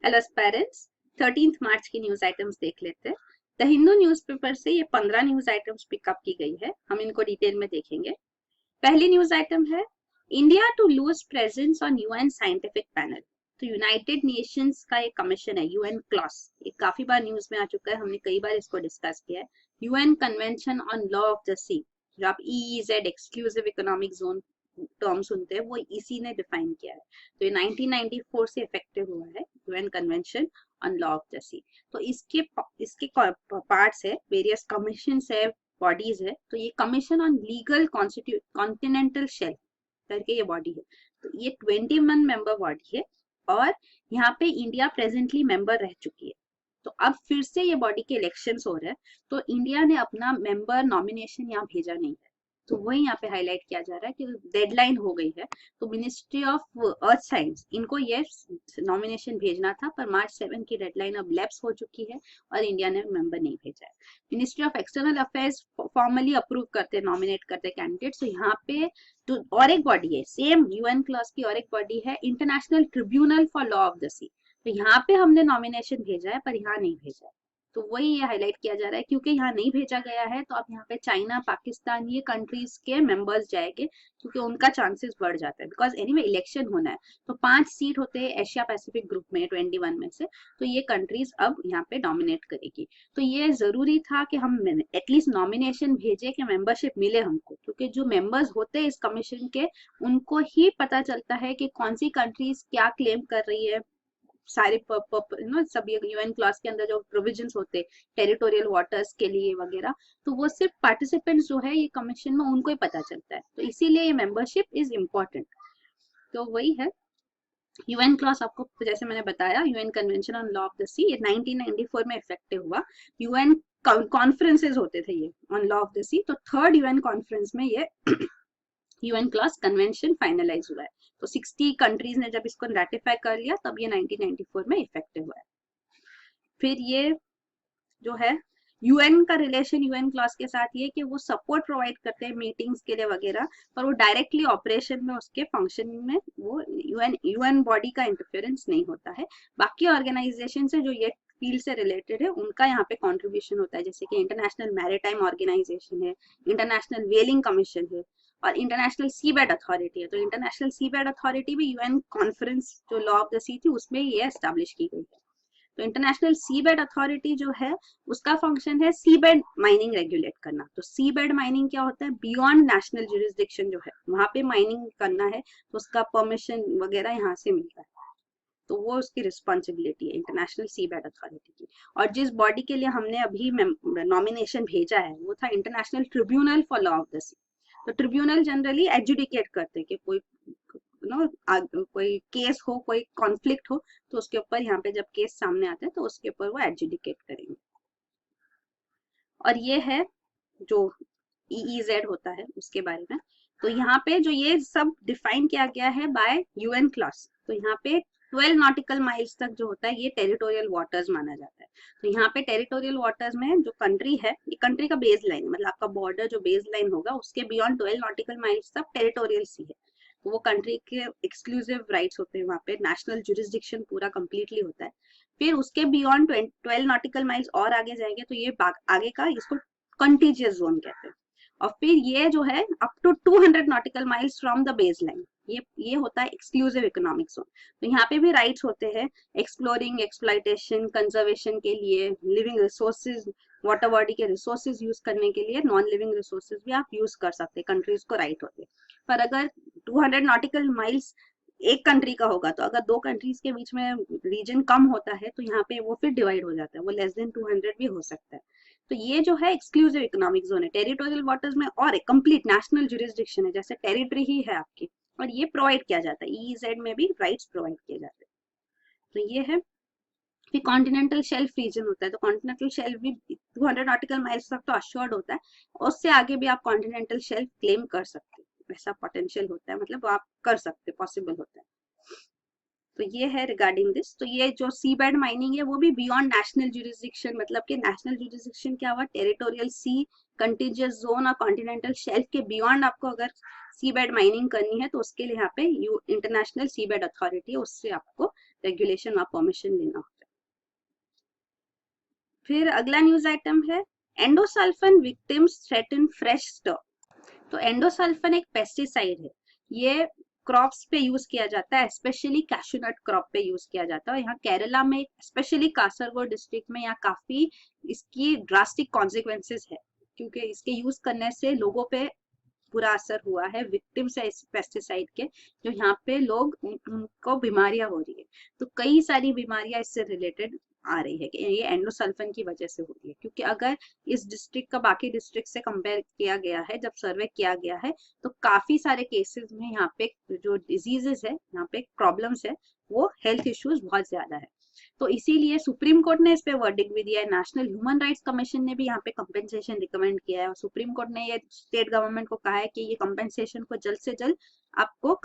Hello parents, 13 मार्च की news items देख लेते हैं। द हिंदू न्यूज़पेपर से ये 15 न्यूज आइटम्स पिकअप की गई है। हम इनको डिटेल में देखेंगे। पहली न्यूज आइटम है India to lose presence on UN scientific panel. तो यूनाइटेड नेशंस का एक कमीशन है यूएन क्लॉस, ये काफी बार न्यूज में आ चुका है, हमने कई बार इसको डिस्कस किया है। UN convention on law of the sea, जो आप EEZ exclusive economic zone term सुनते हैं, वो इसी ने डिफाइन किया है। तो ये 1994 से इफेक्टिव हुआ है, UN convention on law of the sea. तो इसके पार्ट्स है, वेरियस कमीशंस है, बॉडीज है। तो ये commission on legal continental shelf करके ये बॉडी है। तो ये 21 मेंबर बॉडी है और यहाँ पे इंडिया प्रेजेंटली मेंबर रह चुकी है। तो अब फिर से ये बॉडी के इलेक्शंस हो रहे हैं, तो इंडिया ने अपना मेंबर नॉमिनेशन यहाँ भेजा नहीं है। तो वही यहाँ पे हाईलाइट किया जा रहा है कि डेडलाइन हो गई है। तो मिनिस्ट्री ऑफ अर्थ साइंस इनको ये नॉमिनेशन भेजना था, पर मार्च 7 की डेडलाइन अब लैप्स हो चुकी है और इंडिया ने मेंबर नहीं भेजा है। Ministry of external affairs formally approve करते, नॉमिनेट करते कैंडिडेट। तो यहाँ पे तो और एक बॉडी है, सेम यूएन क्लॉस की और एक बॉडी है, international tribunal for law of the sea. तो यहाँ पे हमने नॉमिनेशन भेजा है पर यहाँ नहीं भेजा है। तो वही ये हाईलाइट किया जा रहा है, क्योंकि यहाँ नहीं भेजा गया है तो अब यहाँ पे चाइना, पाकिस्तान, ये कंट्रीज के मेंबर्स जाएंगे, क्योंकि उनका चांसेस बढ़ जाता है। बिकॉज एनीवे इलेक्शन होना है, तो 5 सीट होते हैं एशिया पैसिफिक ग्रुप में 21 में से, तो ये कंट्रीज अब यहाँ पे डोमिनेट करेगी। तो ये जरूरी था कि हम एटलीस्ट नॉमिनेशन भेजे कि मेंबरशिप मिले हमको, क्योंकि जो मेंबर्स होते हैं इस कमीशन के, उनको ही पता चलता है कि कौन सी कंट्रीज क्या क्लेम कर रही है। सारे सभी यूएन क्लॉस के अंदर जो प्रोविजंस होते टेरिटोरियल वाटर्स के लिए वगैरह, तो वो सिर्फ पार्टिसिपेंट्स जो है ये कमीशन में उनको ही पता चलता है। तो इसीलिए ये मेंबरशिप इज इम्पोर्टेंट। तो वही है यूएन क्लॉस, आपको जैसे मैंने बताया, UN convention on law of the sea, ये 1994 में इफेक्टिव हुआ। यूएन कॉन्फ्रेंसेज होते थे ये on law of the sea, तो थर्ड यूएन कॉन्फ्रेंस में ये यूएन क्लॉस कन्वेंशन फाइनलाइज हुआ है। तो 60 कंट्रीज ने जब इसको रेटिफाई कर लिया, तब ये 1994 में इफेक्टिव हुआ है। फिर ये जो है यूएन का रिलेशन यूएन क्लॉस के साथ ये कि वो सपोर्ट प्रोवाइड करते हैं मीटिंग्स के लिए वगैरह, पर वो डायरेक्टली ऑपरेशन में, उसके फंक्शन में वो यूएन बॉडी का इंटरफेरेंस नहीं होता है। बाकी ऑर्गेनाइजेशन से जो ये फील्ड से रिलेटेड है, उनका यहाँ पे कंट्रीब्यूशन होता है, जैसे कि इंटरनेशनल मैरीटाइम ऑर्गेनाइजेशन है, इंटरनेशनल व्हेलिंग कमीशन है और इंटरनेशनल सी बेड अथॉरिटी है। तो इंटरनेशनल सी बेड अथॉरिटी भी यूएन कॉन्फ्रेंस जो लॉ ऑफ द सी थी उसमें ये एस्टेब्लिश की गई है। तो इंटरनेशनल सी बेड अथॉरिटी जो है, उसका फंक्शन है सी बेड माइनिंग रेगुलेट करना। तो सी बेड माइनिंग क्या होता है, बियॉन्ड नेशनल जुरिस्डिक्शन जो है, वहां पे माइनिंग करना है तो उसका परमिशन वगैरह यहाँ से मिलता है। तो वो उसकी रिस्पॉन्सिबिलिटी है इंटरनेशनल सी बेड अथॉरिटी की। और जिस बॉडी के लिए हमने अभी नॉमिनेशन भेजा है, वो था international tribunal for law of the sea. तो ट्रिब्यूनल जनरली एजुडिकेट करते हैं कि कोई कोई केस हो, कोई कॉन्फ्लिक्ट हो, तो उसके ऊपर यहाँ पे जब केस सामने आते हैं तो उसके ऊपर वो एजुडिकेट करेंगे। और ये है जो ईईजेड होता है उसके बारे में। तो यहाँ पे जो ये सब डिफाइन किया गया है बाय यूएन क्लॉस। तो यहाँ पे 12 नॉटिकल माइल्स तक जो होता है ये टेरिटोरियल वाटर्स माना जाता है। तो यहाँ पे टेरिटोरियल वाटर्स में जो कंट्री है, ये कंट्री का बेस लाइन, मतलब आपका बॉर्डर जो बेस लाइन होगा उसके बियॉन्ड 12 नॉटिकल माइल्स तक टेरिटोरियल सी है। तो वो कंट्री के एक्सक्लूसिव राइट्स होते हैं, वहाँ पे नेशनल जुरिस्डिक्शन पूरा कंप्लीटली होता है। फिर उसके बियॉन्ड 12 नॉटिकल माइल्स और आगे जाएंगे तो ये आगे का, इसको कंटीजियस जोन कहते हैं। और फिर ये जो है up to 200 nautical miles from the base line, ये होता है एक्सक्लूसिव इकोनॉमिक जोन। तो यहाँ पे भी राइट्स होते हैं एक्सप्लोरिंग, एक्सप्लॉइटेशन, कंजर्वेशन के लिए, लिविंग रिसोर्सेज, वाटर बॉडी के रिसोर्सेज यूज करने के लिए, नॉन लिविंग रिसोर्सेज भी आप यूज कर सकते हैं, कंट्रीज को राइट होते हैं। पर अगर 200 नॉटिकल माइल्स एक कंट्री का होगा, तो अगर दो कंट्रीज के बीच में रीजन कम होता है तो यहाँ पे वो फिर डिवाइड हो जाता है, वो लेस देन 200 भी हो सकता है। तो ये जो है एक्सक्लूसिव इकोनॉमिक जोन है, टेरिटोरियल वाटर्स में और एक कंप्लीट नेशनल जुरिस्डिक्शन है, जैसे टेरिटरी ही है आपकी, और ये प्रोवाइड किया जाता है, ईईजेड में भी राइट्स प्रोवाइड किए जाते हैं। तो ये है। फिर कॉन्टिनेंटल शेल्फ रीजन होता है, तो कॉन्टिनेंटल शेल्फ भी 200 नॉटिकल माइल्स तक तो अश्योर्ड होता है, उससे आगे भी आप कॉन्टिनेंटल शेल्फ क्लेम कर सकते हैं, ऐसा पोटेंशियल होता है, मतलब आप कर सकते, पॉसिबल होता है। तो ये है रिगार्डिंग दिस। तो ये जो सी बेड माइनिंग है वो भी बियॉन्ड नेशनल जुरिस्डिक्शन, मतलब कि नेशनल जुरिस्डिक्शन क्या हुआ, टेरिटोरियल सी, कंटीजियस जोन और कॉन्टिनेंटल शेल्फ के बियॉन्ड आपको अगर सी बेड माइनिंग करनी है तो उसके लिए यहाँ पे इंटरनेशनल सी बेड अथॉरिटी है, उससे आपको रेगुलेशन और परमिशन लेना होता है। फिर अगला न्यूज आइटम है endosulfan victims threaten fresh stock. तो एंडोसल्फान एक पेस्टिसाइड है, ये क्रॉप्स पे यूज किया जाता है, स्पेशली कैशूनट क्रॉप पे यूज किया जाता है। यहाँ केरला में स्पेशली कासरगोड डिस्ट्रिक्ट में यहाँ काफी इसकी ड्रास्टिक कॉन्सिक्वेंसेस है, क्योंकि इसके यूज करने से लोगों पे बुरा असर हुआ है, विक्टिम्स है इस पेस्टिसाइड के, जो यहाँ पे लोग उनको बीमारियां हो रही है। तो कई सारी बीमारियां इससे रिलेटेड आ रही है कि ये एंडोसल्फान की वजह से हो रही है, क्योंकि अगर इस डिस्ट्रिक्ट का बाकी डिस्ट्रिक्ट से कंपेयर किया गया है, जब सर्वे किया गया है, तो काफी सारे केसेस में यहाँ पे जो डिजीजेस है, यहाँ पे प्रॉब्लम्स है, वो हेल्थ इश्यूज बहुत ज्यादा है। तो इसीलिए सुप्रीम कोर्ट ने इस पे वर्डिक्ट भी दिया है, नेशनल ह्यूमन राइट्स कमीशन ने भी यहाँ पे कंपेंसेशन रिकमेंड किया है, और सुप्रीम कोर्ट ने ये स्टेट गवर्नमेंट को कहा है कि ये कंपेंसेशन को जल्द से जल्द आपको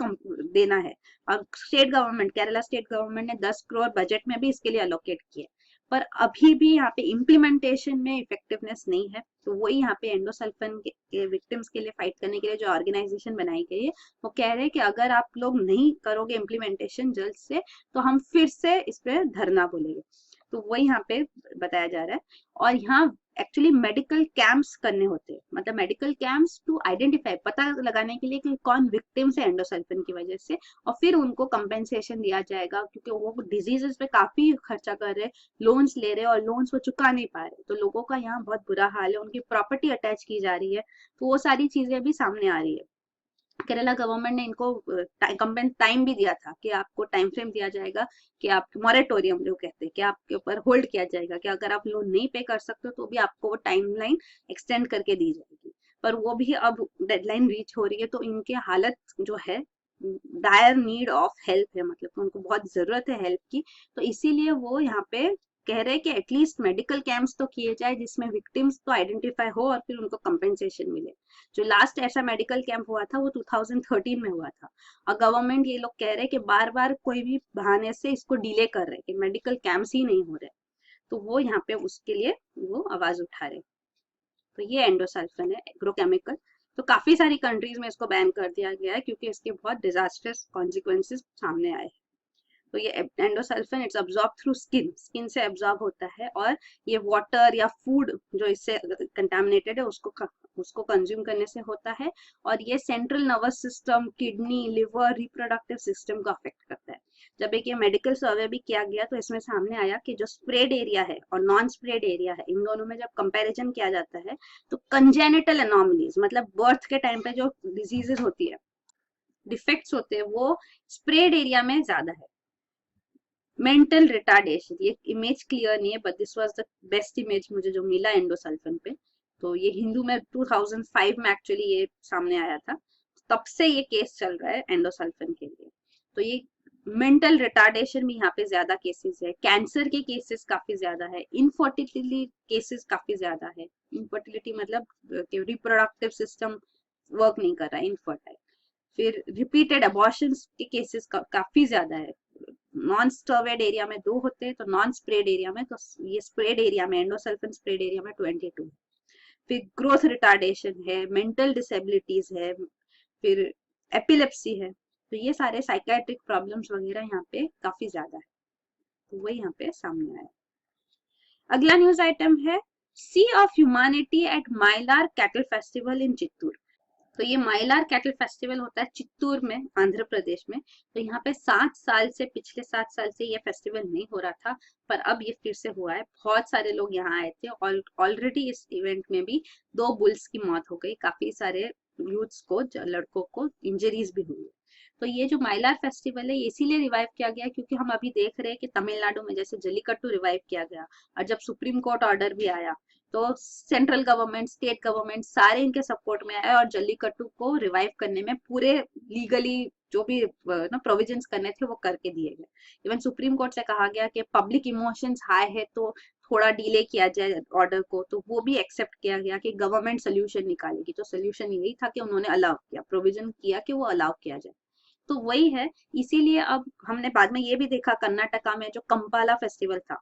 देना है। और state government, Kerala state government ने 10 करोड़ बजट में भी इसके लिए अलोकेट किए, पर अभी भी यहाँ पे इम्प्लीमेंटेशन में इफेक्टिवनेस नहीं है। तो वही यहाँ पे एंडोसल्फान के विक्टिम्स के लिए फाइट करने के लिए जो ऑर्गेनाइजेशन बनाई गई है, वो कह रहे हैं कि अगर आप लोग नहीं करोगे इम्प्लीमेंटेशन जल्द से, तो हम फिर से इस पे धरना बोलेंगे। तो वही यहाँ पे बताया जा रहा है। और यहाँ एक्चुअली मेडिकल कैंप्स करने होते हैं, मतलब मेडिकल कैंप्स टू आइडेंटिफाई, पता लगाने के लिए कि कौन विक्टिम्स है एंडोसल्फान की वजह से, और फिर उनको कंपेंसेशन दिया जाएगा, क्योंकि वो डिजीजेस पे काफी खर्चा कर रहे हैं, लोन्स ले रहे हैं और लोन्स वो चुका नहीं पा रहे, तो लोगों का यहाँ बहुत बुरा हाल है, उनकी प्रॉपर्टी अटैच की जा रही है। तो वो सारी चीजें भी सामने आ रही है। केरला गवर्नमेंट ने इनको टाइम भी दिया था कि आपको टाइम फ्रेम दिया जाएगा, कि आप मॉरेटोरियम जो कहते हैं, कि आपके ऊपर होल्ड किया जाएगा, कि अगर आप लोन नहीं पे कर सकते तो भी आपको वो टाइमलाइन एक्सटेंड करके दी जाएगी। पर वो भी अब डेडलाइन रीच हो रही है, तो इनकी हालत जो है डायर नीड ऑफ हेल्प है, मतलब उनको बहुत जरूरत है हेल्प की। तो इसीलिए वो यहाँ पे कह रहे हैं कि एटलीस्ट मेडिकल कैंप्स तो किए जाए, जिसमें विक्टिम्स तो आइडेंटिफाई हो और फिर उनको कंपेंसेशन मिले। जो लास्ट ऐसा मेडिकल कैंप हुआ था वो 2013 में हुआ था, और गवर्नमेंट ये लोग कह रहे हैं कि बार बार कोई भी बहाने से इसको डिले कर रहे हैं, कि मेडिकल कैंप्स ही नहीं हो रहे, तो वो यहाँ पे उसके लिए वो आवाज उठा रहे। तो ये एंडोसल्फान है, एग्रोकेमिकल। तो काफी सारी कंट्रीज में इसको बैन कर दिया गया है, क्योंकि इसके बहुत डिजास्टर्स कॉन्सिक्वेंसेस सामने आए। तो ये endosulfan it's absorb through skin, skin से अब्सॉर्ब होता है, और ये वाटर या फूड जो इससे कंटामिनेटेड है उसको कंज्यूम करने से होता है, और ये central nervous system, kidney, liver, reproductive system को अफेक्ट करता है। जब एक ये मेडिकल सर्वे भी किया गया, तो इसमें सामने आया कि जो स्प्रेड एरिया है और नॉन स्प्रेड एरिया है, इन दोनों में जब कंपैरिजन किया जाता है, तो कंजेनिटल एनोमलीज, मतलब बर्थ के टाइम पे जो डिजीजेस होती है, डिफेक्ट्स होते हैं, वो स्प्रेड एरिया में ज्यादा है। मेंटल रिटार्डेशन, ये इमेज क्लियर नहीं है, but this was the best image मुझे जो मिला एंडोसल्फान पे। तो ये हिंदू में 2005 में एक्चुअली ये सामने आया था, तब से ये केस चल रहा है एंडोसल्फान के लिए। तो ये मेंटल रिटार्डेशन भी यहाँ पे ज्यादा केसेस है, कैंसर के केसेस काफी ज्यादा है, इनफर्टिलिटी केसेस काफी ज्यादा है। इनफर्टिलिटी मतलब रिप्रोडक्टिव सिस्टम वर्क नहीं कर रहा है, इनफर्टाइल। फिर रिपीटेड अबॉर्शंस के केसेस काफी ज्यादा है। नॉन स्टर्वेड एरिया में 2 होते हैं, तो नॉन स्प्रेड एरिया में, तो ये स्प्रेड एरिया में, एंडोसल्फान स्प्रेड एरिया में 22। फिर ग्रोथ रिटार्डेशन है, मेंटल डिसेबिलिटीज है, फिर एपिलेप्सी है। तो ये सारे साइकेट्रिक प्रॉब्लम्स वगैरह यहाँ पे काफी ज्यादा है, तो वही यहाँ पे सामने आया। अगला न्यूज आइटम है sea of humanity at Mylar cattle festival in Chittoor. तो ये माइलार कैटल फेस्टिवल होता है चित्तूर में, आंध्र प्रदेश में। तो यहाँ पे पिछले 7 साल से ये फेस्टिवल नहीं हो रहा था, पर अब ये फिर से हुआ है। बहुत सारे लोग यहाँ आए थे, ऑलरेडी इस इवेंट में भी 2 बुल्स की मौत हो गई, काफी सारे यूथ्स को, लड़कों को इंजरीज भी हुई। तो ये जो माइलार फेस्टिवल है, ये इसीलिए रिवाइव किया गया क्योंकि हम अभी देख रहे हैं कि तमिलनाडु में जैसे जल्लीकट्टू रिवाइव किया गया, और जब सुप्रीम कोर्ट ऑर्डर भी आया, तो सेंट्रल गवर्नमेंट, स्टेट गवर्नमेंट सारे इनके सपोर्ट में आए, और जल्लीकट्टू को रिवाइव करने में पूरे लीगली जो भी ना प्रोविजंस करने थे वो करके दिए गए। इवन सुप्रीम कोर्ट से कहा गया कि पब्लिक इमोशंस हाई है, तो थोड़ा डिले किया जाए ऑर्डर को, तो वो भी एक्सेप्ट किया गया कि गवर्नमेंट सोल्यूशन निकालेगी। तो सोल्यूशन यही था कि उन्होंने अलाउ किया, प्रोविजन किया कि वो अलाउ किया जाए। तो वही है, इसीलिए अब हमने बाद में ये भी देखा कर्नाटका में जो कंपाला फेस्टिवल था,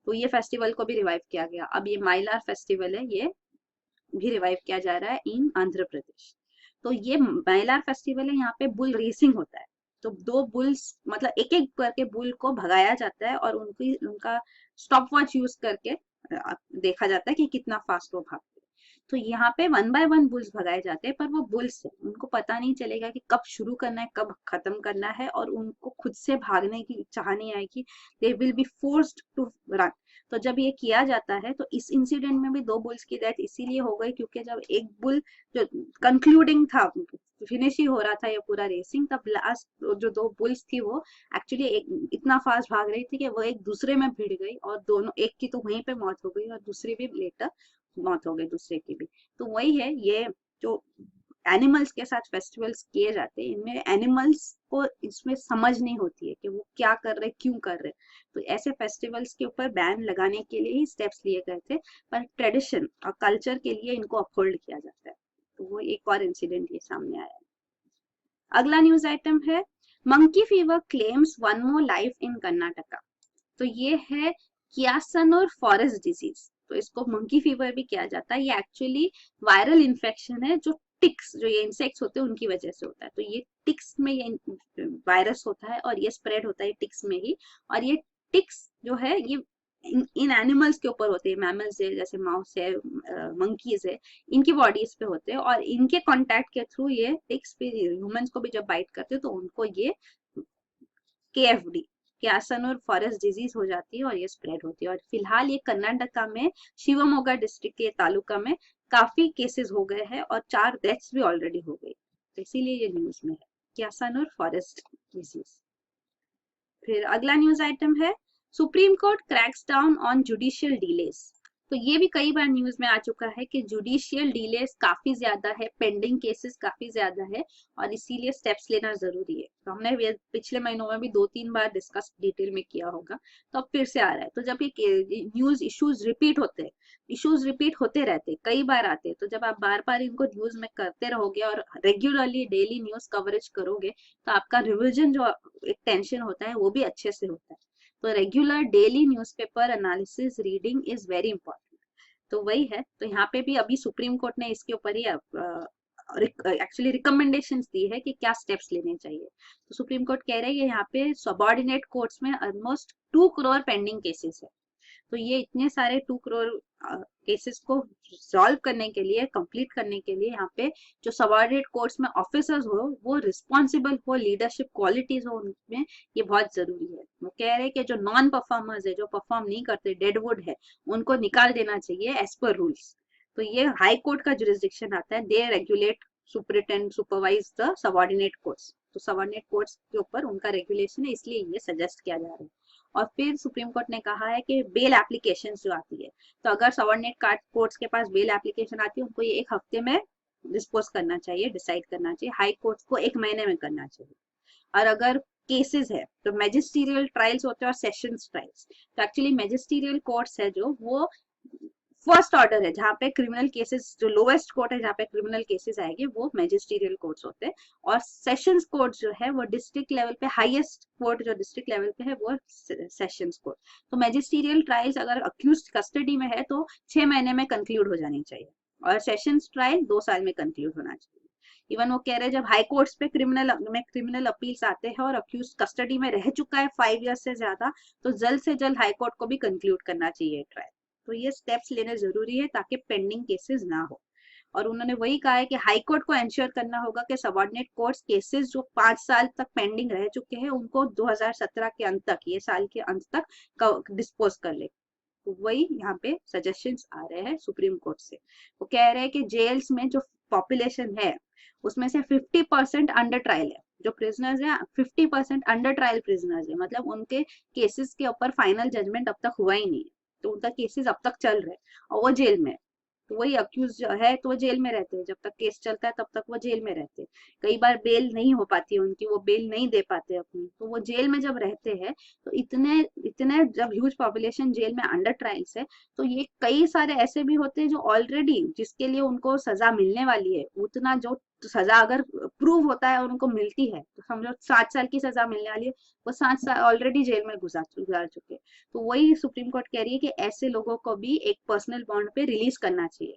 तो ये फेस्टिवल को भी रिवाइव किया गया। अब ये माइलार फेस्टिवल है, ये भी रिवाइव किया जा रहा है इन आंध्र प्रदेश। तो ये माइलार फेस्टिवल है, यहाँ पे बुल रेसिंग होता है। तो दो बुल्स मतलब एक एक करके बुल को भगाया जाता है और उनका स्टॉप वॉच यूज करके देखा जाता है कि कितना फास्ट वो भागते हैं। तो यहाँ पे 1 बाय 1 बुल्स भगाए जाते हैं, पर वो बुल्स है, उनको पता नहीं चलेगा कि कब शुरू करना है कब खत्म करना है, और उनको खुद से भागने की चाह नहीं आएगी, they will be forced to run. तो जब ये किया जाता है तो इस इंसिडेंट में भी 2 बुल्स की डेथ इसीलिए हो गई क्योंकि जब एक बुल जो कंक्लूडिंग था, फिनिश ही हो रहा था ये पूरा रेसिंग, तब लास्ट जो 2 बुल्स थी वो एक्चुअली इतना फास्ट भाग रही थी कि वो एक दूसरे में भिड़ गई, और दोनों, एक की तो वहीं पे मौत हो गई और दूसरी भी लेटर मौत हो गई दूसरे की भी। तो वही है, ये जो एनिमल्स के साथ फेस्टिवल्स किए जाते हैं, इनमें एनिमल्स को इसमें समझ नहीं होती है कि वो क्या कर रहे, क्यों कर रहे। तो ऐसे फेस्टिवल्स के ऊपर बैन लगाने के लिए ही स्टेप्स लिए गए थे, पर ट्रेडिशन और कल्चर के लिए इनको अपहोल्ड किया जाता है। तो वो एक और इंसिडेंट ये सामने आया है। अगला न्यूज आइटम है, monkey fever claims 1 more life in Karnataka. तो ये है कियासनोर फॉरेस्ट डिजीज। तो इसको मंकी फीवर भी किया जाता है। ये एक्चुअली वायरल इन्फेक्शन है जो टिक्स, जो ये इंसेक्ट्स होते हैं उनकी वजह से होता है। तो ये टिक्स में ये वायरस होता है और ये स्प्रेड होता है टिक्स में ही। और ये टिक्स जो है ये इन एनिमल्स के ऊपर होते हैं, मैमल्स है जैसे माउस है, मंकीज है, इनकी बॉडीज पे होते हैं, और इनके कांटेक्ट के थ्रू ये टिक्स पे ह्यूमंस को भी जब बाइट करते हैं तो उनको ये केएफडी, कियासनोर फॉरेस्ट डिजीज हो जाती है और ये स्प्रेड होती है। और फिलहाल ये कर्नाटका में शिवमोगा डिस्ट्रिक्ट के तालुका में काफी केसेस हो गए हैं और 4 डेथ्स भी ऑलरेडी हो गई, तो इसीलिए ये न्यूज में है, कियासनोर फॉरेस्ट डिजीज। फिर अगला न्यूज आइटम है, supreme court cracks down on judicial delays. तो ये भी कई बार न्यूज में आ चुका है कि जुडिशियल डिलेस काफी ज्यादा है, पेंडिंग केसेस काफी ज्यादा है, और इसीलिए स्टेप्स लेना जरूरी है। तो हमने पिछले महीनों में भी 2-3 बार डिस्कस डिटेल में किया होगा, तो अब फिर से आ रहा है। तो जब ये न्यूज इश्यूज रिपीट होते हैं, इश्यूज रिपीट होते रहते, कई बार आते हैं, तो जब आप बार बार इनको न्यूज में करते रहोगे और रेगुलरली डेली न्यूज कवरेज करोगे, तो आपका रिविजन जो एक टेंशन होता है वो भी अच्छे से होता है। तो regular daily newspaper analysis reading is very important. तो वही है, तो यहाँ पे भी अभी सुप्रीम कोर्ट ने इसके ऊपर ही एक्चुअली रिकमेंडेशंस दी है कि क्या स्टेप्स लेने चाहिए। तो सुप्रीम कोर्ट कह रही है यहाँ पे सबऑर्डिनेट कोर्ट्स में ऑलमोस्ट 2 करोड़ पेंडिंग केसेस है। तो ये इतने सारे 2 करोड़ केसेस को सॉल्व करने के लिए, कंप्लीट करने के लिए, यहाँ पे जो सबऑर्डिनेट कोर्ट्स में ऑफिसर्स हो वो रिस्पॉन्सिबल हो, लीडरशिप क्वालिटीज हो उनमें, ये बहुत जरूरी है। वो कह रहे हैं कि जो नॉन परफॉर्मर्स है, जो परफॉर्म नहीं करते, डेडवुड है, उनको निकाल देना चाहिए एज पर रूल्स। तो ये हाई कोर्ट का जुरिस्डिक्शन आता है, they regulate, superintend, supervise the subordinate courts. तो सबऑर्डिनेट कोर्ट्स के ऊपर उनका रेगुलेशन है, इसलिए ये सजेस्ट किया जा रहा है। और फिर सुप्रीम कोर्ट ने कहा है कि बेल एप्लीकेशन जो आती है, तो अगर सबऑर्डिनेट कोर्ट्स के पास बेल एप्लीकेशन आती है, उनको ये 1 हफ्ते में डिस्पोज करना चाहिए, डिसाइड करना चाहिए। हाई कोर्ट को 1 महीने में करना चाहिए। और अगर केसेस है तो मैजिस्ट्रियल ट्रायल्स होते हैं और सेशंस ट्रायल्स। तो एक्चुअली मैजिस्ट्रियल कोर्ट्स है जो वो फर्स्ट ऑर्डर है, जहाँ पे क्रिमिनल केसेस, जो लोवेस्ट कोर्ट है जहाँ पे क्रिमिनल केसेस आएंगे वो मैजिस्ट्रियल कोर्ट्स होते हैं। और सेशंस कोर्ट जो है वो डिस्ट्रिक्ट लेवल पे, हाईएस्ट कोर्ट जो डिस्ट्रिक्ट लेवल पे है वो सेशंस कोर्ट। तो मैजिस्ट्रियल ट्रायल्स अगर अक्यूज कस्टडी में है तो 6 महीने में कंक्लूड हो जानी चाहिए, और सेशंस ट्रायल 2 साल में कंक्लूड होना चाहिए। इवन वो कह रहे हैं जब हाई कोर्ट्स पे क्रिमिनल अपील्स आते हैं और अक्यूज कस्टडी में रह चुका है 5 ईयर से ज्यादा, तो जल्द से जल्द हाई कोर्ट को भी कंक्लूड करना चाहिए ट्रायल। तो ये स्टेप्स लेने जरूरी है ताकि पेंडिंग केसेस ना हो। और उन्होंने वही कहा है कि हाई कोर्ट को एंश्योर करना होगा कि सबऑर्डिनेट कोर्ट्स केसेस जो 5 साल तक पेंडिंग रह चुके हैं उनको 2017 के अंत तक, ये साल के अंत तक डिस्पोज कर ले। तो वही यहाँ पे सजेशंस आ रहे हैं सुप्रीम कोर्ट से। वो कह रहे हैं कि जेल्स में जो पॉपुलेशन है उसमें से 50% अंडर ट्रायल है, जो प्रिजनर्स है 50% अंडर ट्रायल प्रिजनर्स है, मतलब उनके केसेस के ऊपर फाइनल जजमेंट अब तक हुआ ही नहीं है, तो उनका केसेस अब तक चल रहे हैं और वो जेल में। तो वही अक्यूज है तो वो जेल में रहते हैं, जब तक केस चलता है तब तक वो जेल में रहते हैं। कई बार बेल नहीं हो पाती है उनकी, वो बेल नहीं दे पाते अपनी, तो वो जेल में जब रहते हैं तो इतने इतने जब ह्यूज पॉपुलेशन जेल में अंडर ट्रायल्स है, तो ये कई सारे ऐसे भी होते हैं जो ऑलरेडी, जिसके लिए उनको सजा मिलने वाली है, उतना जो सजा अगर प्रूव होता है और उनको मिलती है, तो समझो 7 साल की सजा मिलने वाली है, वो 7 साल ऑलरेडी जेल में गुजार चुके। तो वही सुप्रीम कोर्ट कह रही है कि ऐसे लोगों को भी एक पर्सनल बॉन्ड पे रिलीज करना चाहिए।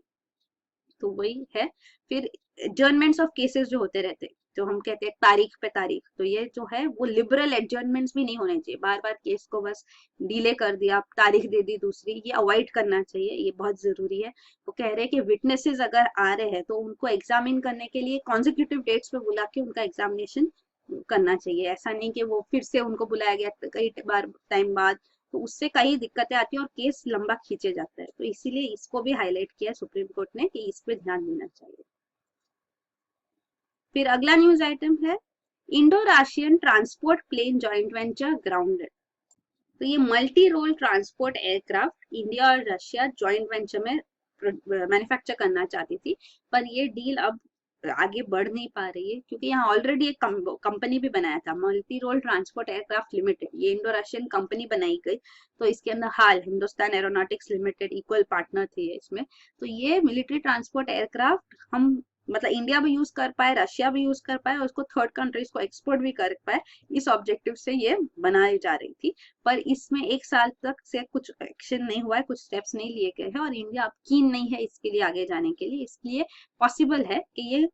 तो वही है। फिर एडजर्नमेंट्स ऑफ केसेस जो होते रहते हैं, जो हम कहते हैं तारीख पे तारीख, तो ये जो है वो लिबरल एडजर्नमेंट्स भी नहीं होने चाहिए, बार बार केस को बस डिले कर दिया, तारीख दे दी दूसरी, ये अवॉइड करना चाहिए, ये बहुत जरूरी है। वो कह रहे हैं कि विटनेसेस अगर आ रहे हैं तो उनको एग्जामिन करने के लिए कॉन्जिक्यूटिव डेट्स पे बुला के उनका एग्जामिनेशन करना चाहिए। ऐसा नहीं कि वो फिर से उनको बुलाया गया कई बार टाइम बाद, तो उससे कई दिक्कतें आती हैं और केस लंबा खींचे जाता है। तो इसीलिए इसको भी हाईलाइट किया सुप्रीम कोर्ट ने कि इस पे ध्यान देना चाहिए। फिर अगला न्यूज आइटम है Indo Russian transport plane joint venture grounded. तो ये multi role transport aircraft India और रशिया जॉइंट वेंचर में मैन्युफैक्चर करना चाहती थी, पर ये डील अब आगे बढ़ नहीं पा रही है, क्योंकि यहाँ ऑलरेडी एक कंपनी भी बनाया था, multi role transport aircraft limited, ये इंडो रशियन कंपनी बनाई गई। तो इसके अंदर हाल हिंदुस्तान एरोनॉटिक्स लिमिटेड इक्वल पार्टनर थे इसमें। तो ये मिलिट्री ट्रांसपोर्ट एयरक्राफ्ट हम मतलब इंडिया भी यूज कर पाए, रशिया भी यूज कर पाए और उसको थर्ड कंट्रीज को एक्सपोर्ट भी कर पाए, इस ऑब्जेक्टिव से ये बनाई जा रही थी। पर इसमें 1 साल तक से कुछ एक्शन नहीं हुआ है, कुछ स्टेप्स नहीं लिए गए हैं और इंडिया अब कीन नहीं है इसके लिए आगे जाने के लिए, इसलिए पॉसिबल है कि ये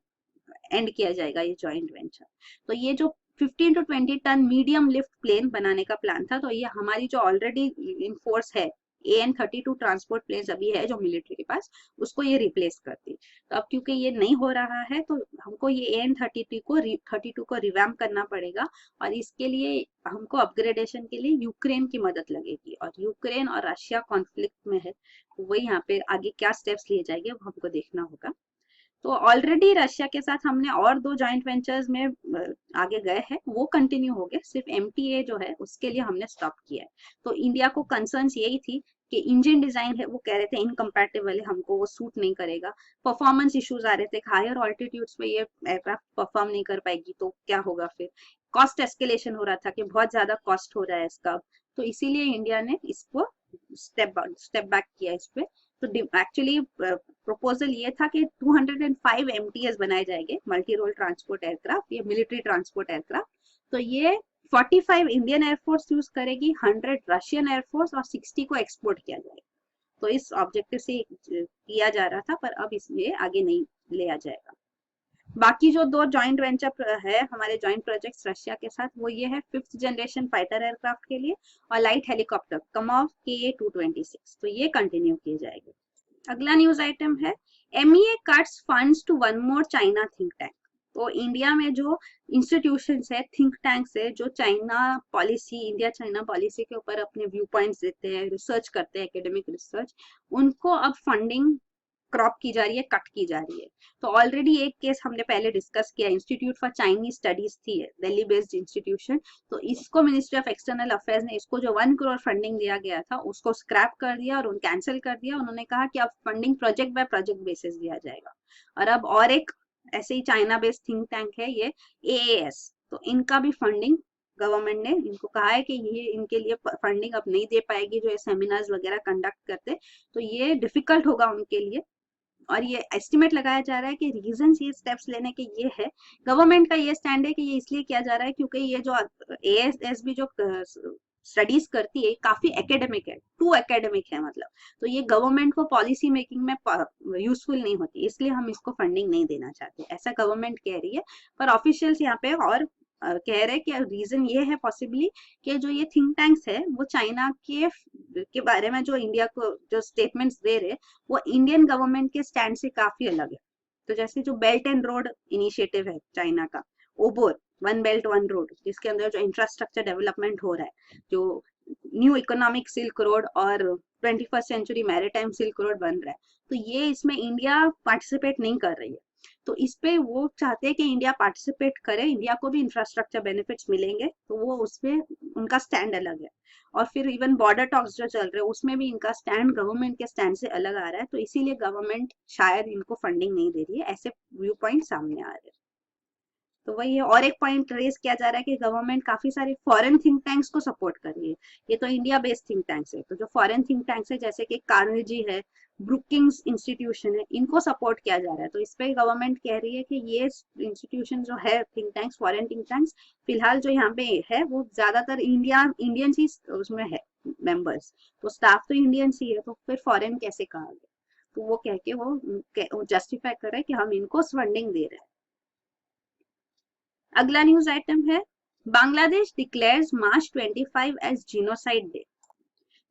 एंड किया जाएगा ये जॉइंट वेंचर। तो ये जो 15 to 20 ton medium lift plane बनाने का प्लान था, तो ये हमारी जो ऑलरेडी इन फोर्स है AN-32 ट्रांसपोर्ट प्लेन अभी है जो मिलिट्री के पास, उसको ये रिप्लेस करती। तो अब क्योंकि ये नहीं हो रहा है तो हमको ये AN-32 को रिवैम्प करना पड़ेगा और इसके लिए हमको अपग्रेडेशन के लिए यूक्रेन की मदद लगेगी, और यूक्रेन और रशिया कॉन्फ्लिक्ट में है, तो वही यहाँ पे आगे क्या स्टेप्स लिए जाएंगे वो हमको देखना होगा। तो ऑलरेडी रशिया के साथ हमने और 2 जॉइंट वेंचर्स में आगे गए हैं, वो कंटिन्यू हो गए, सिर्फ MTA जो है उसके लिए हमने स्टॉप किया है। तो इंडिया को कंसर्न्स यही थी कि इंजन डिजाइन है वो कह रहे थे इनकम्पैटिबल है, हमको वो सूट नहीं करेगा, परफॉर्मेंस इश्यूज आ रहे थे, हायर ऑल्टीट्यूड्स पे ये एयरक्राफ्ट परफॉर्म नहीं कर पाएगी तो क्या होगा, फिर कॉस्ट एस्केलेशन हो रहा था कि बहुत ज्यादा कॉस्ट हो रहा है इसका, तो इसीलिए इंडिया ने इसको स्टेप बैक किया इस पे। तो एक्चुअली प्रपोजल ये था कि 205 MTS बनाए जाएंगे, मल्टी रोल ट्रांसपोर्ट एयरक्राफ्ट, ये मिलिट्री ट्रांसपोर्ट एयरक्राफ्ट। तो ये 45 इंडियन एयरफोर्स यूज करेगी, 100 रशियन एयरफोर्स और 60 को एक्सपोर्ट किया जाएगा। तो इस ऑब्जेक्टिव से किया जा रहा था, पर अब इसमें आगे नहीं लिया जाएगा। बाकी जो 2 जॉइंट वेंचर है हमारे जॉइंट प्रोजेक्ट्स रशिया के साथ, वो ये है 5th जनरेशन फाइटर एयरक्राफ्ट के लिए और लाइट हेलीकॉप्टर कमोव KA-226, तो ये कंटिन्यू किए जाएंगे। अगला न्यूज आइटम है MEA cuts funds to one more China think tank. तो इंडिया में जो इंस्टीट्यूशंस है, थिंक टैंक्स है, जो China policy, India China policy के ऊपर अपने व्यू पॉइंट्स देते हैं, रिसर्च करते हैं, एकेडमिक रिसर्च, उनको अब फंडिंग क्रॉप की जा रही है, कट की जा रही है। तो ऑलरेडी एक केस हमने पहले डिस्कस किया, इंस्टीट्यूट फॉर चाइनीज स्टडीज थी, दिल्ली बेस्ड इंस्टीट्यूशन, तो इसको मिनिस्ट्री ऑफ एक्सटर्नल अफेयर्स ने इसको जो 1 करोड़ फंडिंग दिया गया था उसको स्क्रैप कर दिया और कैंसिल कर दिया। उन्होंने कहा कि अब funding project by project basis दिया जाएगा। और अब और एक ऐसे ही चाइना बेस्ड थिंक टैंक है ये AAS, तो इनका भी फंडिंग गवर्नमेंट ने इनको कहा है कि ये इनके लिए फंडिंग अब नहीं दे पाएगी, जो ये सेमिनार्स वगैरह कंडक्ट करते, तो ये डिफिकल्ट होगा उनके लिए। और ये एस्टिमेट लगाया जा रहा है कि रीजन ये स्टेप्स लेने के ये है, गवर्नमेंट का ये स्टैंड है कि ये इसलिए किया जा रहा है क्योंकि ये जो ASSB जो स्टडीज करती है काफी एकेडमिक है, टू एकेडमिक है मतलब, तो ये गवर्नमेंट को पॉलिसी मेकिंग में यूजफुल नहीं होती, इसलिए हम इसको फंडिंग नहीं देना चाहते, ऐसा गवर्नमेंट कह रही है। पर ऑफिशियल्स यहाँ पे और कह रहे हैं कि रीजन ये है पॉसिबली कि जो ये थिंक टैंक्स है वो चाइना के बारे में जो इंडिया को जो स्टेटमेंट्स दे रहे, वो इंडियन गवर्नमेंट के स्टैंड से काफी अलग है। तो जैसे जो बेल्ट एंड रोड इनिशिएटिव है चाइना का, ओबोर, 1 बेल्ट 1 रोड, जिसके अंदर जो इंफ्रास्ट्रक्चर डेवलपमेंट हो रहा है, जो न्यू इकोनॉमिक सिल्क रोड और 21st century maritime silk road बन रहा है, तो ये इसमें इंडिया पार्टिसिपेट नहीं कर रही है। तो इस पे वो चाहते हैं कि इंडिया पार्टिसिपेट करे, इंडिया को भी इंफ्रास्ट्रक्चर बेनिफिट्स मिलेंगे, तो वो उसमें उनका स्टैंड अलग है। और फिर इवन बॉर्डर टॉक्स जो चल रहे हैं उसमें भी इनका स्टैंड गवर्नमेंट के स्टैंड से अलग आ रहा है, तो इसीलिए गवर्नमेंट शायद इनको फंडिंग नहीं दे रही है, ऐसे व्यू पॉइंट सामने आ रहे हैं। तो वही है, और एक पॉइंट रेज किया जा रहा है कि गवर्नमेंट काफी सारे फॉरेन थिंक टैंक्स को सपोर्ट कर रही है। ये तो इंडिया बेस्ड थिंक टैंक्स है, तो जो फॉरेन थिंक टैंक्स है जैसे कि कार्नेजी है, ब्रुकिंग्स इंस्टीट्यूशन है, इनको सपोर्ट किया जा रहा है। तो इस पे गवर्नमेंट कह रही है कि ये इंस्टीट्यूशन जो है think tanks, foreign think tanks, फिलहाल जो यहाँ पे है वो ज्यादातर इंडियन ही उसमें है मेंबर्स, तो स्टाफ तो इंडियन ही है, तो फिर फॉरेन कैसे कहा गया, तो वो कह के वो जस्टिफाई कर रहे हैं कि हम इनको फंडिंग दे रहे हैं। अगला न्यूज आइटम है बांग्लादेश डिक्लेयर्स मार्च 25 एज जीनोसाइड डे।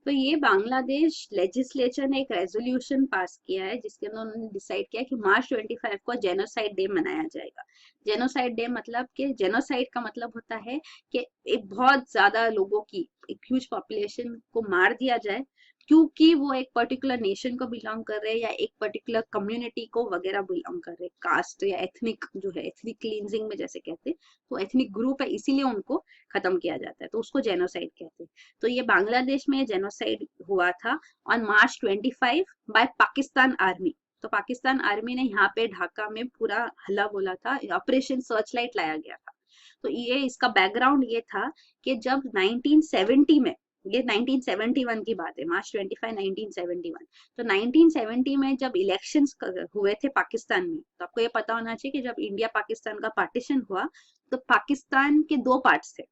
तो ये बांग्लादेश लेजिस्लेचर ने एक रेजोल्यूशन पास किया है जिसके अंदर उन्होंने डिसाइड किया कि मार्च 25 को जेनोसाइड डे मनाया जाएगा। जेनोसाइड डे मतलब कि जेनोसाइड का मतलब होता है कि एक बहुत ज्यादा लोगों की एक ह्यूज पॉपुलेशन को मार दिया जाए क्योंकि वो एक पर्टिकुलर नेशन को बिलोंग कर रहे हैं या एक पर्टिकुलर कम्युनिटी को वगैरह बिलोंग कर रहे हैं, कास्ट या एथनिक जो है, एथनिक क्लींजिंग में जैसे कहते हैं, तो एथनिक ग्रुप है इसीलिए उनको खत्म किया जाता है, तो उसको जेनोसाइड कहते हैं। तो ये बांग्लादेश में जेनोसाइड हुआ था on March 25 by Pakistan army. तो पाकिस्तान आर्मी ने यहाँ पे ढाका में पूरा हल्ला बोला था, ऑपरेशन सर्च लाइट लाया गया था। तो ये इसका बैकग्राउंड ये था कि जब 1970 में, ये 1971 की बात है, मार्च 25 1971, तो 1970 में जब इलेक्शंस हुए थे पाकिस्तान में, तो आपको ये पता होना चाहिए कि जब इंडिया पाकिस्तान का पार्टीशन हुआ तो पाकिस्तान के दो पार्ट्स थे,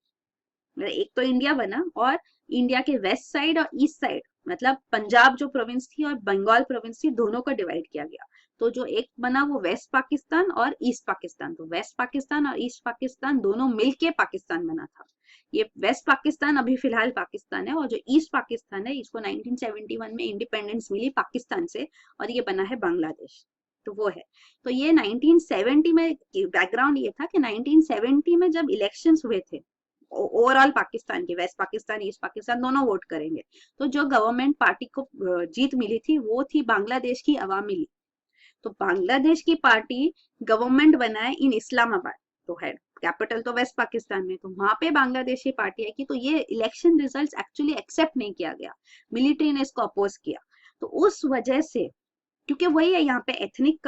मतलब एक तो इंडिया बना और इंडिया के वेस्ट साइड और ईस्ट साइड, मतलब पंजाब जो प्रोविंस थी और बंगाल प्रोविंस थी, दोनों को डिवाइड किया गया। तो जो एक बना वो वेस्ट पाकिस्तान और ईस्ट पाकिस्तान, तो वेस्ट पाकिस्तान और ईस्ट पाकिस्तान दोनों मिलके पाकिस्तान बना था। ये वेस्ट पाकिस्तान अभी फिलहाल पाकिस्तान है और जो ईस्ट पाकिस्तान है इसको 1971 में इंडिपेंडेंस मिली पाकिस्तान से और ये बना है बांग्लादेश। तो वो है, तो ये 1970 में बैकग्राउंड ये था कि 1970 में जब इलेक्शंस हुए थे ओवरऑल पाकिस्तान की, वेस्ट पाकिस्तान ईस्ट पाकिस्तान दोनों वोट करेंगे, तो जो गवर्नमेंट पार्टी को जीत मिली थी वो थी बांग्लादेश की अवामी लीग। तो बांग्लादेश की पार्टी गवर्नमेंट बनाए इन इस्लामाबाद, तो है कैपिटल तो वेस्ट पाकिस्तान में, तो वहां पे बांग्लादेश की पार्टी है कि, तो ये इलेक्शन रिजल्ट्स एक्चुअली एक्सेप्ट नहीं किया गया, मिलिट्री ने इसको अपोज किया। तो उस वजह से, क्योंकि वही है यहाँ पे एथनिक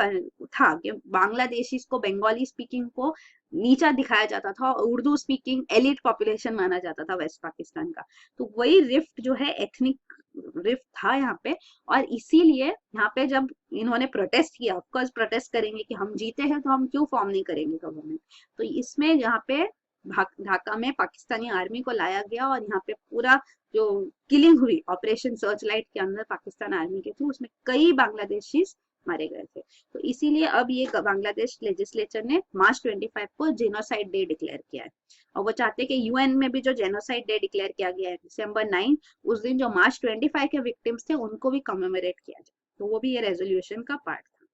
था कि बांग्लादेशी को, बंगाली स्पीकिंग को नीचा दिखाया जाता था और उर्दू स्पीकिंग एलिट पॉपुलेशन माना जाता था वेस्ट पाकिस्तान का, तो वही रिफ्ट जो है एथनिक रिफ्ट था यहाँ पे। और इसीलिए यहाँ पे जब इन्होंने प्रोटेस्ट किया, ऑफकोर्स प्रोटेस्ट करेंगे कि हम जीते हैं तो हम क्यों फॉर्म नहीं करेंगे गवर्नमेंट, तो इसमें यहाँ पे ढाका में पाकिस्तानी आर्मी को लाया गया और यहाँ पे पूरा जो किलिंग हुई ऑपरेशन सर्च लाइट के अंदर पाकिस्तान आर्मी के थ्रू, उसमें कई बांग्लादेशी मारे गए थे। तो इसीलिए अब ये बांग्लादेश लेजिस्लेचर ने मार्च 25 को जेनोसाइड डे डिक्लेयर किया है और वो चाहते हैं कि यूएन में भी जो जेनोसाइड डे डिक्लेयर किया गया है दिसंबर 9, उस दिन जो मार्च 25 के विक्टिम्स थे उनको भी कमेमोरेट किया जाए, तो वो भी ये रेजोल्यूशन का पार्ट था।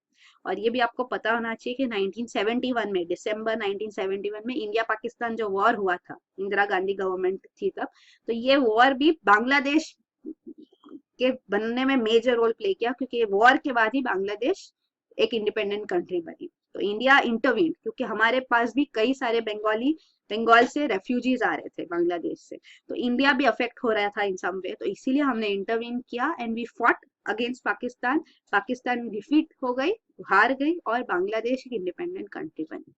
और ये भी आपको पता होना चाहिए कि 1971 में, दिसंबर 1971 में इंडिया पाकिस्तान जो वॉर हुआ था, इंदिरा गांधी गवर्नमेंट थी तब, तो ये वॉर भी बांग्लादेश के बनने में मेजर रोल प्ले किया, क्योंकि ये वॉर के बाद ही बांग्लादेश एक इंडिपेंडेंट कंट्री बनी। तो इंडिया इंटरवीन, क्योंकि हमारे पास भी कई सारे बंगाल से रेफ्यूजीज आ रहे थे बांग्लादेश से, तो इंडिया भी अफेक्ट हो रहा था इन सम वे, तो इसीलिए हमने इंटरवीन किया and we fought against Pakistan. Pakistan defeat हो गई, हार गई और बांग्लादेश एक इंडिपेंडेंट कंट्री बनी।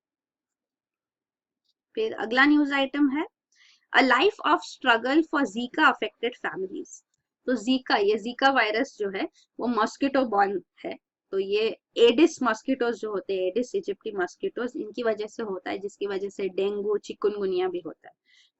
फिर अगला न्यूज आइटम है a life of struggle for Zika affected families. तो जीका, ये जीका वायरस जो है वो मॉस्किटो बॉर्न है। तो ये एडिस मॉस्किटोज जो होते हैं, एडिस इजिप्टी मॉस्किटोज, इनकी वजह से होता है, जिसकी वजह से डेंगू चिकुनगुनिया भी होता है।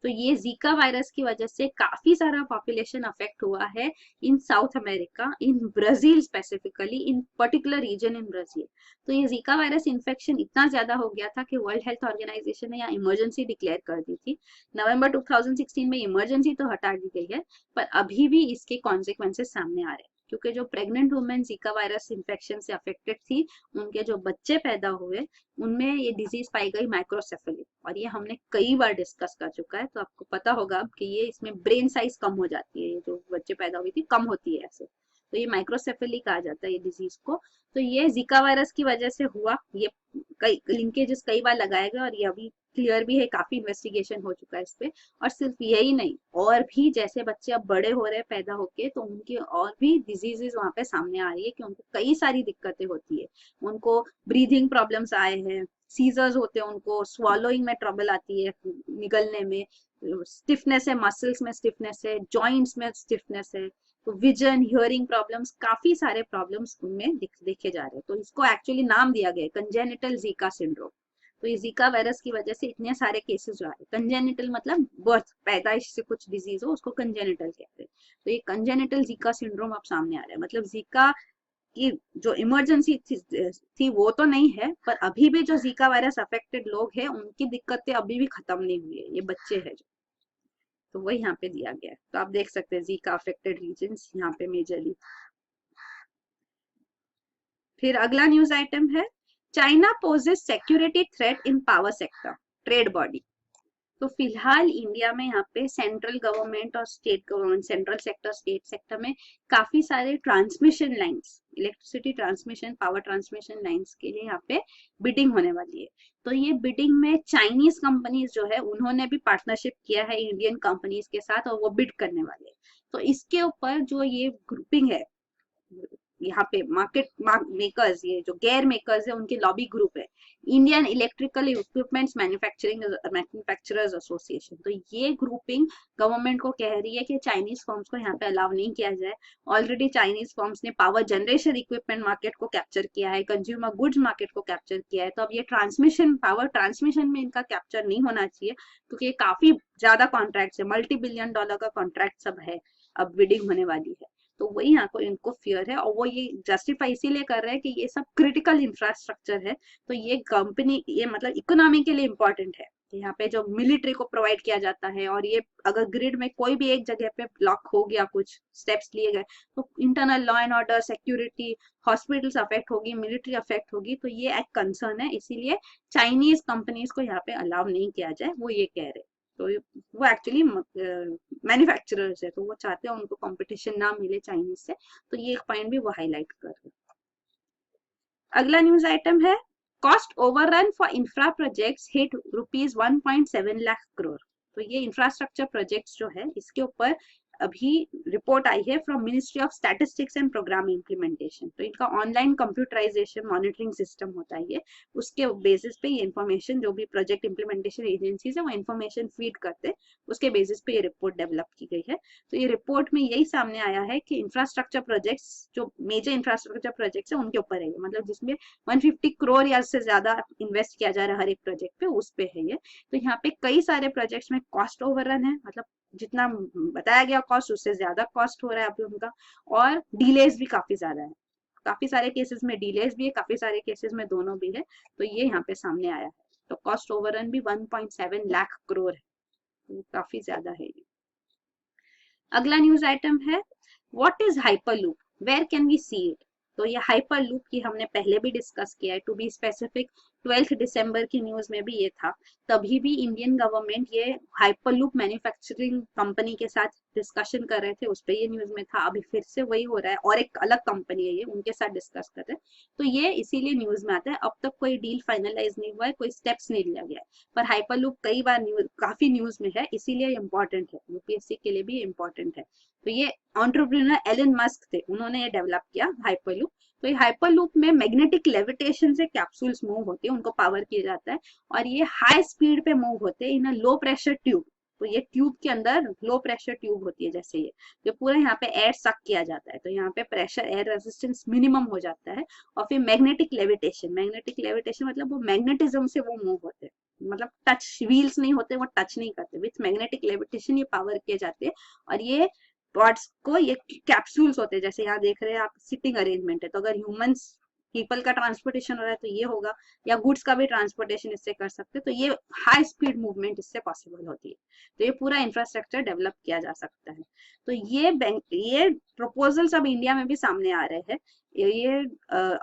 तो ये जीका वायरस की वजह से काफी सारा पॉपुलेशन अफेक्ट हुआ है in South America, in Brazil specifically, in particular region in Brazil. तो ये जीका वायरस इन्फेक्शन इतना ज्यादा हो गया था कि वर्ल्ड हेल्थ ऑर्गेनाइजेशन ने यहाँ इमरजेंसी डिक्लेयर कर दी थी। नवंबर 2016 में इमरजेंसी तो हटा दी गई है, पर अभी भी इसके कॉन्सिक्वेंसेस सामने आ रहे हैं, क्योंकि जो pregnant women Zika virus infection से अफेक्टेड थी, उनके जो बच्चे पैदा हुए उनमें ये डिजीज पाई गई माइक्रोसेफेली, और ये हमने कई बार डिस्कस कर चुका है, तो आपको पता होगा अब कि ये इसमें ब्रेन साइज कम हो जाती है, ये जो बच्चे पैदा हुई थी कम होती है ऐसे, तो ये माइक्रोसेफेली कहा जाता है ये डिजीज को। तो ये जीका वायरस की वजह से हुआ, ये कई लिंकेजेस कई बार लगाए गए और ये अभी क्लियर भी है, काफी इन्वेस्टिगेशन हो चुका है इस पे। और सिर्फ यही नहीं, और भी जैसे बच्चे अब बड़े हो रहे हैं पैदा होके, तो उनकी और भी डिजीजेस वहां पे सामने आ रही है कि उनको कई सारी दिक्कतें होती है, उनको ब्रीदिंग प्रॉब्लम्स आए हैं, सीजर्स होते हैं, उनको स्वॉलोइंग में ट्रबल आती है, निगलने में स्टिफनेस है, मसल्स में स्टिफनेस है, जॉइंट्स में स्टिफनेस है, तो विजन हियरिंग प्रॉब्लम्स, काफी सारे प्रॉब्लम्स उनमें देखे जा रहे हैं। तो इसको एक्चुअली नाम दिया गया है कंजेनिटल जीका सिंड्रोम। तो ये जीका वायरस की वजह से इतने सारे केसेस आ रहे हैं। कंजेनिटल मतलब बर्थ, पैदाइश से कुछ डिजीज हो उसको कंजेनिटल कहते हैं। तो ये कंजेनिटल जीका सिंड्रोम अब सामने आ रहा है, मतलब जीका कि जो इमरजेंसी थी वो तो नहीं है, पर अभी भी जो जीका वायरस अफेक्टेड लोग हैं उनकी दिक्कतें अभी भी खत्म नहीं हुई है, ये बच्चे हैं जो, तो वही यहाँ पे दिया गया है। तो आप देख सकते हैं जीका अफेक्टेड रीजन्स यहाँ पे मेजरली। फिर अगला न्यूज आइटम है China poses security threat in power sector, trade body. तो फिलहाल इंडिया में यहाँ पे सेंट्रल गवर्नमेंट और state government, central sector state sector में काफी सारे transmission lines, electricity transmission, power transmission lines के लिए यहाँ पे बिडिंग होने वाली है। तो ये बिडिंग में चाइनीज कंपनीज जो है उन्होंने भी पार्टनरशिप किया है इंडियन कंपनीज के साथ और वो बिड करने वाले हैं। तो इसके ऊपर जो ये ग्रुपिंग है यहाँ पे मार्केट मेकर्स, ये जो गेयर मेकर्स है उनके लॉबी ग्रुप है Indian electrical equipments manufacturers association. तो ये ग्रुपिंग गवर्नमेंट को कह रही है कि चाइनीज फर्म्स को यहाँ पे अलाउ नहीं किया जाए। ऑलरेडी चाइनीज फर्म्स ने पावर जनरेशन इक्विपमेंट मार्केट को कैप्चर किया है, कंज्यूमर गुड्स मार्केट को कैप्चर किया है, तो अब ये ट्रांसमिशन, पावर ट्रांसमिशन में इनका कैप्चर नहीं होना चाहिए क्योंकि काफी ज्यादा कॉन्ट्रैक्ट है, $multi-billion का कॉन्ट्रैक्ट सब है, अब बिडिंग होने वाली है। तो वही यहाँ को इनको फियर है और वो ये जस्टिफाई इसीलिए कर रहे हैं कि ये सब क्रिटिकल इंफ्रास्ट्रक्चर है, तो ये कंपनी, ये मतलब इकोनॉमी के लिए इम्पोर्टेंट है। यहाँ पे जो मिलिट्री को प्रोवाइड किया जाता है और ये अगर ग्रिड में कोई भी एक जगह पे ब्लॉक हो गया, कुछ स्टेप्स लिए गए, तो internal law and order, security, hospitals affect होगी, मिलिट्री अफेक्ट होगी, तो ये एक कंसर्न है। इसीलिए चाइनीज कंपनीज को यहाँ पे अलाउ नहीं किया जाए, वो ये कह रहे हैं। तो वो एक्चुअली मैन्युफैक्चरर्स है, तो वो चाहते हैं उनको कंपटीशन ना मिले चाइनीज से, तो ये एक पॉइंट भी वो हाईलाइट कर रहे हैं। अगला न्यूज आइटम है cost overrun for infra projects hit ₹1.7 lakh crore. तो ये इंफ्रास्ट्रक्चर प्रोजेक्ट्स जो है इसके ऊपर अभी रिपोर्ट आई है from ministry of statistics and programme implementation. तो इनका ऑनलाइन कंप्यूटराइजेशन मॉनिटरिंग सिस्टम होता है ये, उसके बेसिस पे ये इन्फॉर्मेशन, जो भी प्रोजेक्ट इम्प्लीमेंटेशन एजेंसीज है वो इन्फॉर्मेशन फीड करते हैं, उसके बेसिस पे ये रिपोर्ट डेवलप की गई है। तो ये रिपोर्ट में यही सामने आया है कि इंफ्रास्ट्रक्चर प्रोजेक्ट्स, जो मेजर इंफ्रास्ट्रक्चर प्रोजेक्ट्स है उनके ऊपर है, मतलब जिसमें 150 करोड़ या से ज्यादा इन्वेस्ट किया जा रहा है हर एक प्रोजेक्ट पे, उस पे है ये। तो यहाँ पे कई सारे प्रोजेक्ट्स में कॉस्ट ओवररन है, मतलब जितना बताया गया कॉस्ट उससे ज्यादा कॉस्ट हो रहा है अभी उनका, और डिलेज भी काफी ज्यादा है, काफी सारे केसेस में डिलेज भी है, काफी सारे केसेस में दोनों भी है। तो ये यहाँ पे सामने आया है। तो कॉस्ट ओवररन भी 1.7 लाख करोड़ है, तो काफी ज्यादा है ये। अगला न्यूज आइटम है what is hyperloop, where can we see it. तो ये हाइपरलूप की हमने पहले भी डिस्कस किया है, टू बी स्पेसिफिक 12 दिसंबर की न्यूज में भी ये था। तभी भी इंडियन गवर्नमेंट ये हाइपरलूप मैन्युफैक्चरिंग कंपनी के साथ डिस्कशन कर रहे थे, उस पर ये न्यूज में था। अभी फिर से वही हो रहा है और एक अलग कंपनी है ये, उनके साथ डिस्कस कर रहे हैं, तो ये इसीलिए न्यूज में आता है। अब तक कोई डील फाइनलाइज नहीं हुआ है, कोई स्टेप्स नहीं लिया गया है, पर हाइपरलूप कई बार न्यूज, काफी न्यूज में है, इसीलिए इंपॉर्टेंट है, यूपीएससी के लिए भी इंपॉर्टेंट है। तो ये एंटरप्रेन्योर एलन मस्क थे, उन्होंने ये डेवलप किया हाइपरलूप। तो ये हाइपरलूप में मैग्नेटिक लेविटेशन से कैप्सूल्स मूव होते हैं, उनको पावर किया जाता है, और ये हाई स्पीड पे मूव होते हैं इन लो प्रेशर ट्यूब। तो ये ट्यूब के अंदर लो प्रेशर ट्यूब होती है, जैसे ये जो पूरा यहाँ पे एयर सक किया जाता है, तो यहाँ पे प्रेशर, एयर रेजिस्टेंस मिनिमम हो जाता है। और फिर मैग्नेटिक लेविटेशन मतलब वो मैग्नेटिज्म से वो मूव होते हैं, मतलब टच व्हील्स नहीं होते, वो टच नहीं करते, विथ मैग्नेटिक लेविटेशन ये पावर किए जाते हैं। और ये पॉड्स को, ये कैप्सूल्स होते हैं, जैसे यहाँ देख रहे हैं आप, सिटिंग अरेंजमेंट है, तो अगर ह्यूमंस, पीपल का ट्रांसपोर्टेशन हो रहा है तो ये होगा, या गुड्स का भी ट्रांसपोर्टेशन इससे कर सकते हैं, तो ये हाई स्पीड मूवमेंट इससे पॉसिबल होती है। तो ये पूरा इंफ्रास्ट्रक्चर डेवलप किया जा सकता है। तो ये प्रपोजल्स अब इंडिया में भी सामने आ रहे हैं। ये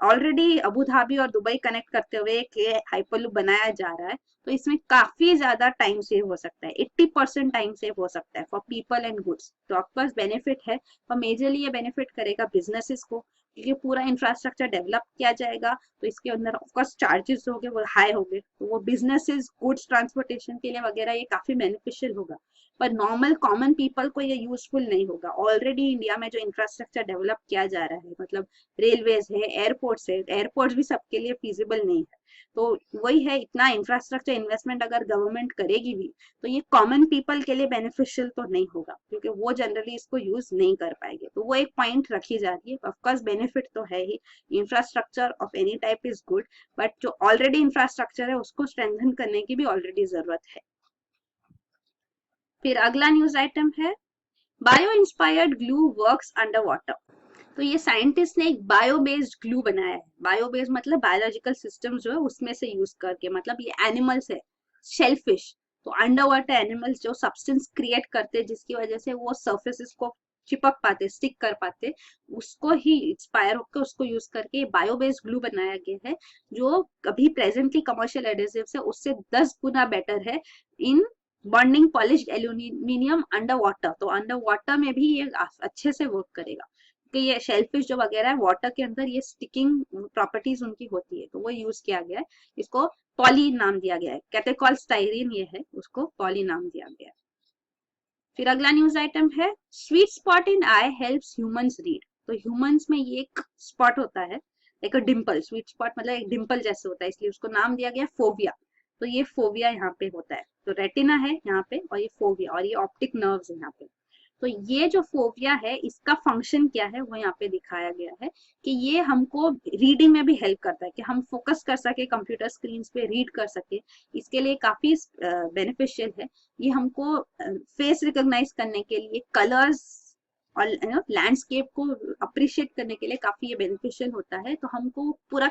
ऑलरेडी अबू धाबी और दुबई कनेक्ट करते हुए एक हाइपरलूप बनाया जा रहा है, तो इसमें काफी ज्यादा टाइम सेव हो सकता है, 80% टाइम सेव हो सकता है फॉर पीपल एंड गुड्स। तो ऑफकोर्स बेनिफिट है, और मेजरली ये बेनिफिट करेगा बिजनेसेस को, क्योंकि पूरा इंफ्रास्ट्रक्चर डेवलप किया जाएगा, तो इसके अंदर ऑफकोर्स चार्जेस होंगे वो हाई होंगे, तो वो बिजनेसेस, गुड्स ट्रांसपोर्टेशन के लिए वगैरह ये काफी बेनिफिशियल होगा। पर नॉर्मल कॉमन पीपल को ये यूजफुल नहीं होगा। ऑलरेडी इंडिया में जो इंफ्रास्ट्रक्चर डेवलप किया जा रहा है, मतलब रेलवेज है, एयरपोर्ट्स है, एयरपोर्ट्स भी सबके लिए फीजिबल नहीं है। तो वही है, इतना इंफ्रास्ट्रक्चर इन्वेस्टमेंट अगर गवर्नमेंट करेगी भी, तो ये कॉमन पीपल के लिए बेनिफिशियल तो नहीं होगा, क्योंकि वो जनरली इसको यूज नहीं कर पाएंगे। तो वो एक पॉइंट रखी जा रही है। ऑफकोर्स बेनिफिट तो है ही, infrastructure of any type is good, but जो ऑलरेडी इंफ्रास्ट्रक्चर है उसको स्ट्रेंथन करने की भी ऑलरेडी जरूरत है। फिर अगला न्यूज आइटम है bio inspired glue works under water. तो ये साइंटिस्ट ने एक बायो बेस्ड ग्लू बनाया है। बायो बेस्ड मतलब बायोलॉजिकल सिस्टम जो है उसमें से यूज करके, मतलब ये एनिमल्स है, शेलफिश, तो अंडर वाटर एनिमल्स जो सब्सटेंस क्रिएट करते हैं जिसकी वजह से वो सर्फेसिस को चिपक पाते, स्टिक कर पाते, उसको ही इंस्पायर होकर उसको यूज करके बायो बेस्ड ग्लू बनाया गया है, जो अभी प्रेजेंटली कमर्शियल एडेसिव है उससे 10 गुना बेटर है in bonding polished aluminium under water. तो अंडर वाटर में भी ये अच्छे से वर्क करेगा, कि ये शेलफिश जो वगैरह है वाटर के अंदर ये स्टिकिंग प्रॉपर्टीज उनकी होती है, तो वो यूज किया गया है। इसको पॉली नाम दिया गया है, कैटेकॉल स्टाइरिन ये है, उसको पॉली नाम दिया गया है। फिर अगला न्यूज आइटम है sweet spot in I helps humans read. तो ह्यूमंस में ये एक स्पॉट होता है, एक डिम्पल, स्वीट स्पॉट मतलब एक डिम्पल जैसे होता है, इसलिए उसको नाम दिया गया फोविया। तो ये फोविया यहाँ पे होता है, तो रेटिना है यहाँ पे और ये फोविया, और ये ऑप्टिक नर्व्स है यहाँ पे। तो ये जो फोबिया है इसका फंक्शन क्या है वो यहाँ पे दिखाया गया है, कि ये हमको रीडिंग में भी हेल्प करता है, कि हम फोकस कर सके कंप्यूटर स्क्रीन पे, रीड कर सके, इसके लिए काफी बेनिफिशियल है। ये हमको फेस रिकॉग्नाइज करने के लिए, कलर्स और लैंडस्केप को अप्रिशिएट करने के लिए काफी ये बेनिफिशियल होता है। तो हमको पूरा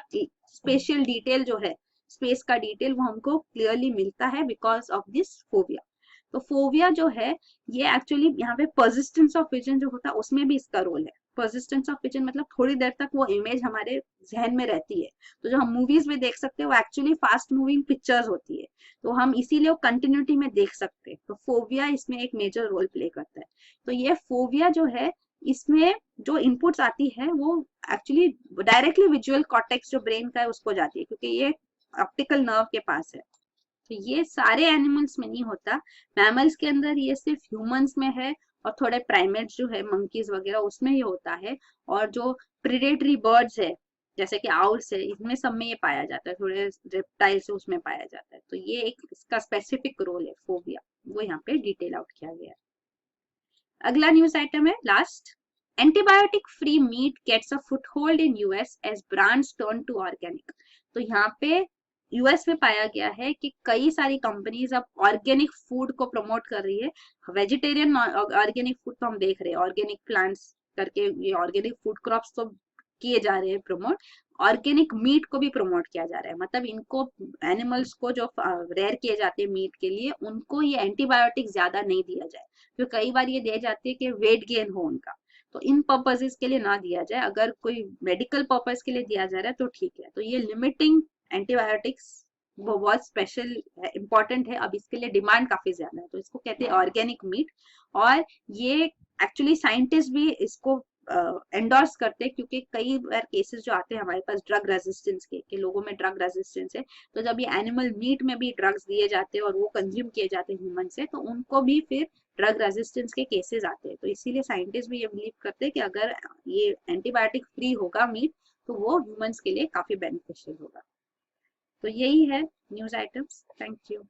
स्पेशियल डिटेल जो है, स्पेस का डिटेल वो हमको क्लियरली मिलता है बिकॉज ऑफ दिस फोबिया। तो फोबिया जो है ये एक्चुअली यहाँ पे परसिस्टेंस ऑफ विजन जो होता है उसमें भी इसका रोल है। परसिस्टेंस ऑफ विजन मतलब थोड़ी देर तक वो इमेज हमारे जहन में रहती है, तो जो हम मूवीज में देख सकते हैं वो एक्चुअली फास्ट मूविंग पिक्चर्स होती है, तो हम इसीलिए वो कंटिन्यूटी में देख सकते हैं। तो फोबिया इसमें एक मेजर रोल प्ले करता है। तो ये फोबिया जो है इसमें जो इनपुट्स आती है वो एक्चुअली डायरेक्टली विजुअल कॉर्टेक्स जो ब्रेन का है उसको जाती है, क्योंकि ये ऑप्टिकल नर्व के पास है। तो ये सारे एनिमल्स में नहीं होता, मैमल्स के अंदर ये सिर्फ ह्यूमंस में है, और थोड़े प्राइमेट्स जो है मंकीज वगैरह उसमें ये होता है, और जो प्रिडेटरी बर्ड्स है जैसे कि आउल्स है इनमें सब में ये पाया जाता है, थोड़े रेप्टाइल्स है उसमें पाया जाता है। तो ये एक इसका स्पेसिफिक रोल है फोबिया, वो यहाँ पे डिटेल आउट किया गया है। अगला न्यूज आइटम है last, antibiotic free meat gets a foothold in US as brands turn to organic. तो यहाँ पे यूएस में पाया गया है कि कई सारी कंपनीज अब ऑर्गेनिक फूड को प्रमोट कर रही है। वेजिटेरियन ऑर्गेनिक फूड तो हम देख रहे हैं, ऑर्गेनिक प्लांट्स करके ये ऑर्गेनिक फूड क्रॉप्स तो किए जा रहे हैं प्रमोट, ऑर्गेनिक मीट को भी प्रमोट किया जा रहा है, मतलब इनको एनिमल्स को जो रेयर किए जाते हैं मीट के लिए उनको ये एंटीबायोटिक ज्यादा नहीं दिया जाए, तो कई बार ये दिए जाते हैं कि वेट गेन हो उनका, तो इन पर्पजेस के लिए ना दिया जाए, अगर कोई मेडिकल पर्पज के लिए दिया जा रहा है तो ठीक है। तो ये लिमिटिंग एंटीबायोटिक्स वो बहुत स्पेशल इंपॉर्टेंट है, अब इसके लिए डिमांड काफी ज्यादा है, तो इसको कहते हैं ऑर्गेनिक मीट। और ये एक्चुअली साइंटिस्ट भी इसको एंडोर्स करते हैं, क्योंकि कई बार केसेस जो आते हैं हमारे पास ड्रग रेजिस्टेंस के, कि लोगों में ड्रग रेजिस्टेंस है, तो जब ये एनिमल मीट में भी ड्रग्स दिए जाते हैं और वो कंज्यूम किए जाते हैं ह्यूमन से, तो उनको भी फिर ड्रग रेजिस्टेंस के केसेस आते हैं। तो इसीलिए साइंटिस्ट भी ये बिलीव करते हैं कि अगर ये एंटीबायोटिक फ्री होगा मीट तो वो ह्यूमंस के लिए काफी बेनिफिशियल होगा। तो यही है न्यूज आइटम्स। Thank you.